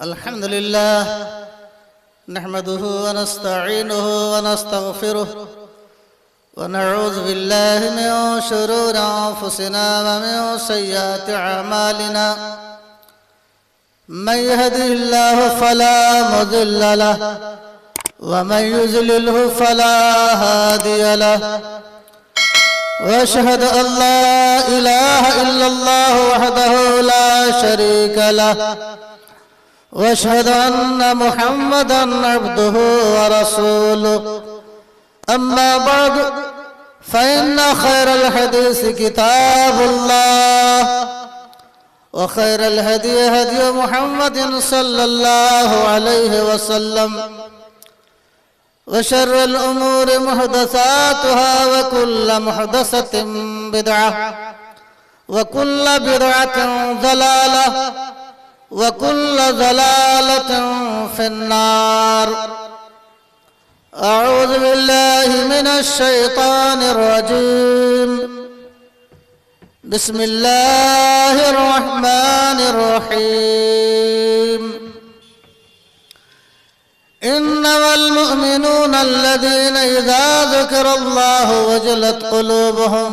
अल्हम्दुलिल्लाह नहमदुहु व नस्तईनुहु व नस्तगफिरुह व नऊज़ु बिल्लाहि मिन शुरूरि अंफुसिना व मिन सय्यिआति अअमालिना मन यहदिहिल्लाहु फला मुदिल्ल लहु व मन युज़लिल्हु फला हादिय लहु व अशहदु अन ला इलाहा इल्लल्लाह वहदहु ला शरीका लहु वअशहदु अन्ना मुहम्मदन अब्दुहु व रसूलुहु अम्मा बअद फ़इन्न खैरल हदीस किताबुल्लाह व खैरल हदी हदी मुहम्मदिन सल्लल्लाहु अलैहि वसल्लम व शर्रल उमूरि मुहदसातुहा व कुल्लु मुहदसतिन बिदअह व कुल्लु बिदअतिन ज़लालह वकुल्ल ज़लालतिन फिन्नार। अऊज़ु बिल्लाहि मिनश शैतानिर रजीम। बिस्मिल्लाहिर रहमानिर रहीम। इन्नमल मुअमिनूना अल्लज़ीना इज़ा ज़ुकिरल्लाहु वजलत क़ुलूबुहुम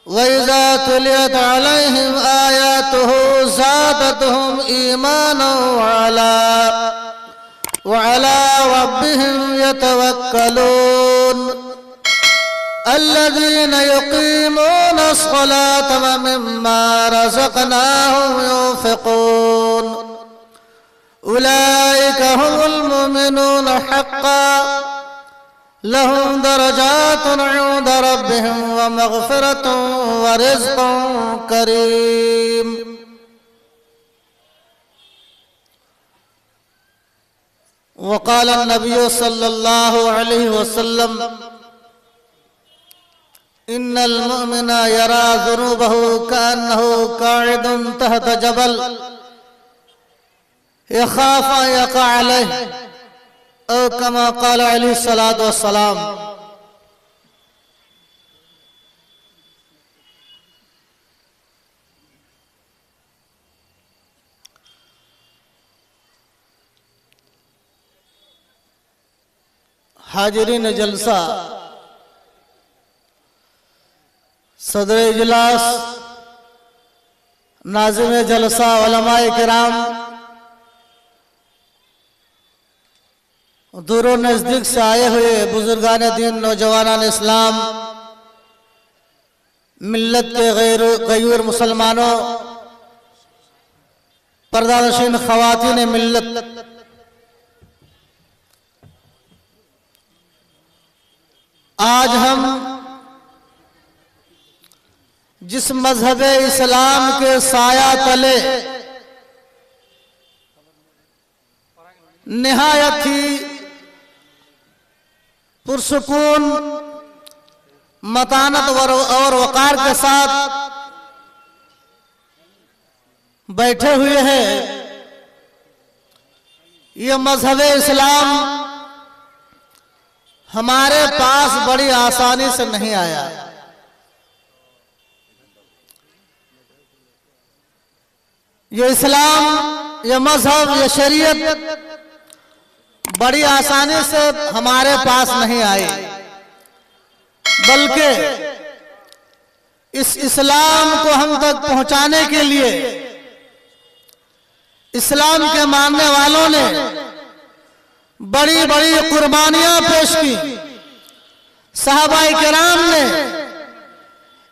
वइज़ा तुलियत अलैहिम आयातुहु ज़ादतहुम ईमानन व अला रब्बिहिम यतवक्कलून। अल्लज़ीना युक़ीमूना अस्सलाता व मिम्मा रज़क़नाहुम युन्फ़िक़ून। उलाइका हुमुल मुमिनूना हक़्क़न लहुम दरजातुन इंद रब्बिहिम व मग़फ़िरतुन व रिज़्क़ुन करीम। वक़ाल नबी सल्लल्लाहु अलैहि वसल्लम इन्नल मुमिना यरा ज़ुनूबहु कअन्नहु काइदुन तहत जबल यख़ाफ़ु अन यक़अ अलैहि औ कमा क़ाल अलैहिस्सलातु वस्सलाम। हाजिरीन जलसा, सदर इजलास, नाज़िम जलसा, उलमाए किराम, दूर नज़दीक से आए हुए बुजुर्गान दीन, नौजवानान इस्लाम, मिल्लत के गैर मुसलमानों, पर्दानशीन ख़वातीन मिल्लत, आज हम जिस मजहब इस्लाम के साया तले निहायत ही पुरसुकून, मतानत और वक़ार के साथ बैठे हुए हैं, ये मजहब इस्लाम हमारे पास बड़ी आसानी से नहीं आया। ये इस्लाम, ये मजहब, ये शरीयत बड़ी आसानी से हमारे पास नहीं आई, बल्कि इस इस्लाम को हम तक पहुंचाने के लिए इस्लाम के मानने वालों ने बड़ी बड़ी कुर्बानियां पेश की। सहाबाए किराम ने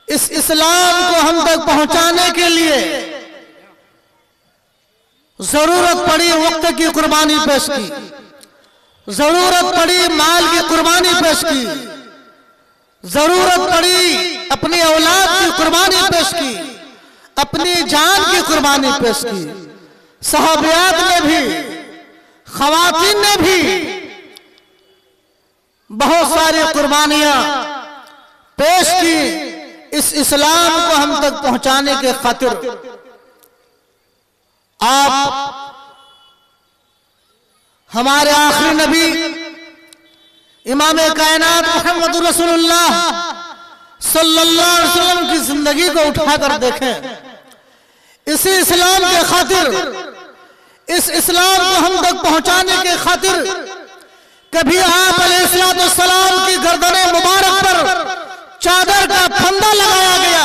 इस इस्लाम को हम तक पहुंचाने के लिए जरूरत पड़ी वक्त की कुर्बानी पेश की, जरूरत पड़ी माल की कुर्बानी पेश की, जरूरत पड़ी अपनी औलाद की कुर्बानी पेश की, अपनी जान की कुर्बानी पेश की। सहाबियात ने भी, ख़वातीन ने भी बहुत सारी कुर्बानियां पेश की इस इस्लाम को हम तक पहुंचाने के खातिर। आप हमारे आखिरी नबी इमाम कायनात मुहम्मद रसूलुल्लाह सल्लल्लाहु अलैहि वसल्लम की जिंदगी को उठाकर देखें। इसी इस्लाम के खातिर, इस इस्लाम को हम तक पहुंचाने के खातिर कभी आप अलैहिस्सलाम की गर्दने मुबारक पर चादर का फंदा लगाया गया,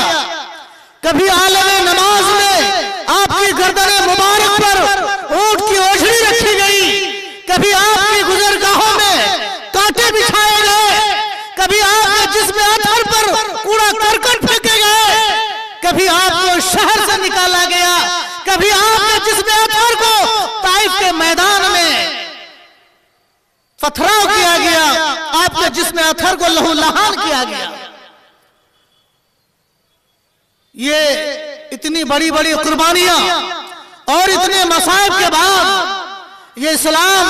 कभी आलमे नमाज में आपकी गर्दने मुबारक पर ऊंट की ओझड़ी रखी गई, कभी आपकी गुजरगाहों में कांटे बिछाए गए, कभी आपके जिस्म अतहर पर कूड़ा करकट फेंके गए, कभी आपको शहर से निकाला गया, कभी आपके जिस्म अतहर को ताइफ के मैदान में पथराव किया गया, आपके जिस्म अतहर को लहूलुहान किया गया। ये इतनी बड़ी बड़ी कुर्बानियां और इतने मसाइब के बाद ये इस्लाम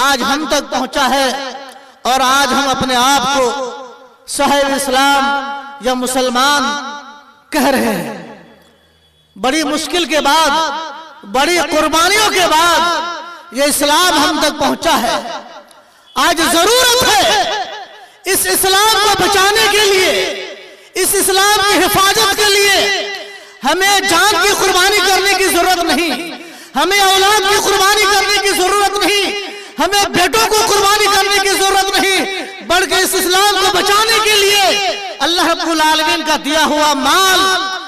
आज हम तक पहुंचा है और आज हम अपने आप को साहिब इस्लाम या मुसलमान कह रहे हैं। बड़ी मुश्किल के बाद, बड़ी कुर्बानियों के बाद ये इस्लाम हम तक पहुंचा है। आज जरूरत है इस इस्लाम को बचाने के लिए, इस इस्लाम की हिफाजत के लिए हमें जान की कुर्बानी करने की जरूरत नहीं, हमें औलाद की कुर्बानी करने की जरूरत नहीं, हमें बेटों को कुर्बानी करने की जरूरत नहीं, बल्कि इस इस्लाम को बचाने के लिए अल्लाह रब्बुल आलमीन का दिया हुआ माल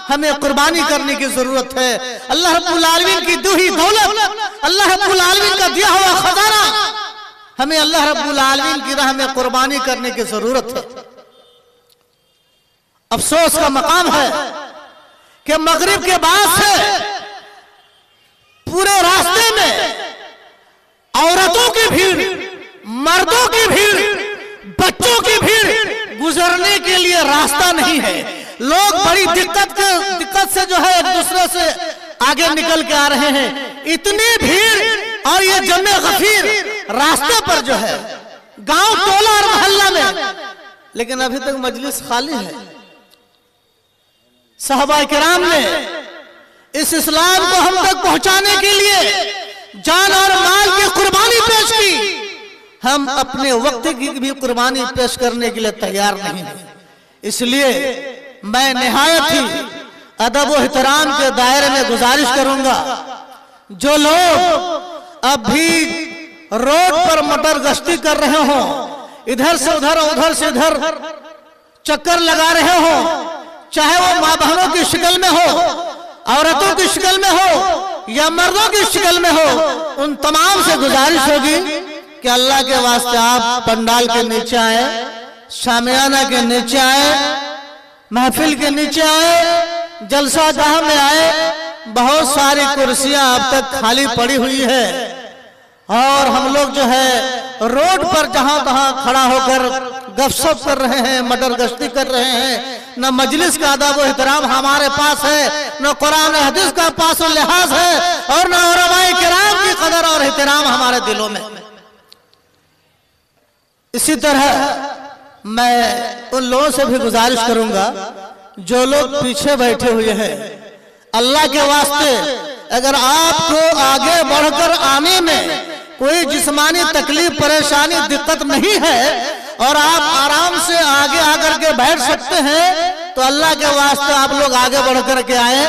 हमें कुर्बानी करने की जरूरत है। अल्लाह रब्बुल आलमीन की दी हुई दौलत, अल्लाह रब्बुल आलमीन का दिया हुआ खजाना हमें अल्लाह रब्बुल आलमीन की राह में कुर्बानी करने की जरूरत है। अफसोस का मकाम है कि मगरिब के बाद से पूरे रास्ते में औरतों की भीड़, मर्दों की भीड़, बच्चों की भीड़, गुजरने के लिए रास्ता नहीं है। लोग बड़ी दिक्कत से जो है एक दूसरे से आगे निकल के आ रहे हैं। इतनी भीड़ और ये जमे गफीर रास्ते पर जो है, गांव टोला और मोहल्ला में, लेकिन अभी तक मजलिस खाली है। सहाबा किराम ने इस इस्लाम को हम तक पहुंचाने के लिए जान और माल की कुर्बानी पेश की। हम अपने वक्त की भी कुर्बानी पेश करने के लिए तैयार नहीं हैं। इसलिए मैं निहायत ही अदब और एहतराम के दायरे में गुजारिश करूंगा, जो लोग अभी रोड पर मोटर गश्ती कर रहे हो, इधर से उधर उधर से इधर चक्कर लगा रहे हो, चाहे वो माँ बहनों की शक्ल में हो, औरतों की शक्ल में हो या मर्दों की शक्ल में हो, उन तमाम से गुजारिश होगी कि अल्लाह के वास्ते आप पंडाल के नीचे आए, शामियाना के नीचे आए, महफिल के नीचे आए, जलसा गाह में आए। बहुत सारी कुर्सियां अब तक खाली पड़ी हुई है और हम लोग जो है रोड पर जहां तहां खड़ा होकर गपशप कर रहे हैं, मटर गश्ती कर रहे हैं। न मजलिस का अदब एहतराम हमारे पास है, न कुरान हदीस का पास लिहाज है, और न उलमाए किराम की कदर और एहतराम हमारे दिलों में। इसी तरह मैं उन लोगों से भी गुजारिश करूंगा जो लोग पीछे बैठे हुए हैं, अल्लाह के वास्ते अगर आपको आगे बढ़कर आने में कोई जिस्मानी तकलीफ, परेशानी, दिक्कत नहीं है और आप आराम से आगे आकर के बैठ सकते हैं, तो अल्लाह के वास्ते आप लोग आगे बढ़ कर के आए।